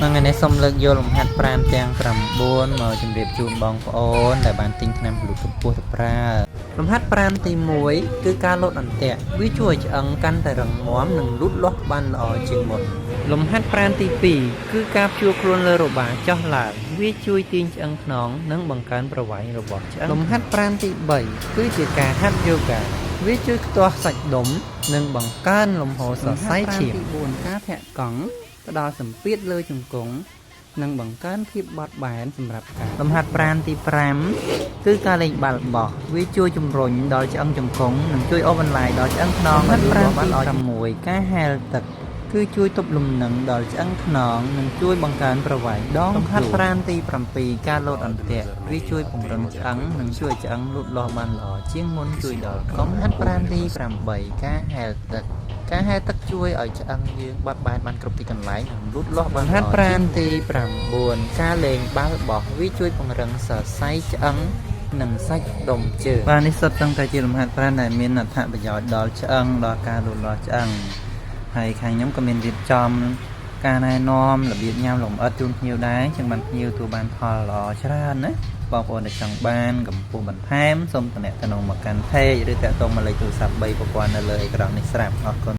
នៅថ្ងៃនេះសូមលើកយកលំហាត់ប្រាណទាំង9មកជម្រាបជូនបងប្អូនដែលបានទិញថ្នាំពលូតកម្ពស់ទៅប្រើលំហាត់ប្រាណទី1គឺការលោតអន្ទាក់វាជួយឲ្យឆ្អឹងកាន់តែរឹងមាំនិងលូតលាស់បានល្អជាងមុនលំហាត់ប្រាណទី2គឺការព្យួរខ្លួនលើរបាចុះឡើងវាជួយទាញឆ្អឹងខ្នងនិងបង្កើនប្រវែងរបស់ឆ្អឹងលំហាត់ប្រាណទី3គឺជាការហាត់យូហ្គាវាជួយខ្ទាស់សាច់ដុំនិងបង្កើនលំហូរសរសៃឈាមទី4ការធាក់កង់ផ្ដល់សម្ពាធលើជង្គង់និងបង្កើនភាពបត់បែនសម្រាប់ការលំហាត់ប្រាណទី5គឺការលេងបាល់បោះវាជួយជំរុញដល់ឆ្អឹងជង្គង់និងជួយអូសបន្លាយដល់ឆ្អឹងខ្នងលំហាត់ប្រាណទី6ការហែលទឹកគឺជួយទប់លំនឹងដល់ឆ្អឹងខ្នងនិងជួយបង្កើនប្រវែងដងលំហាត់ប្រាណទី7ការលោតអន្ទាក់វាជួយពង្រឹងឆ្អឹងនិងជួយឲ្យឆ្អឹងលូតលាស់បានល្អជាងមុនជួយដល់កុំហាត់ប្រាណទី8ការហែលទឹកការហែលទឹកជួយឲ្យឆ្អឹងយើងបត់បែនបានគ្រប់ទីកន្លែងនិងលូតលាស់បានល្អហាត់ប្រាណទី9ការលេងបាល់បោះវាជួយពង្រឹងសរសៃឆ្អឹងនិងសាច់ដុំជើងបាទនេះសុទ្ធតែជាលំហាត់ប្រាណដែលមានអត្ថប្រយោជន៍ដល់ឆ្អឹងដល់ការលូតលាស់ឆ្អឹងហើយខាងខ្ញុំក៏មានរៀបចំការណែនាំរបៀបញ៉ាំលម្អិតជូនភ្ញៀវដែរចឹងបានភ្ញៀវទទួលបានផលល្អច្រើនណាបងប្អូនដែលចង់បានកម្ពស់បន្ថែមសូមតំណែងមកកាន់ page ឬតាក់ទងមកលេខទូរស័ព្ទ3ប្រព័ន្ធនៅលើអេក្រង់នេះស្រាប់អរគុណ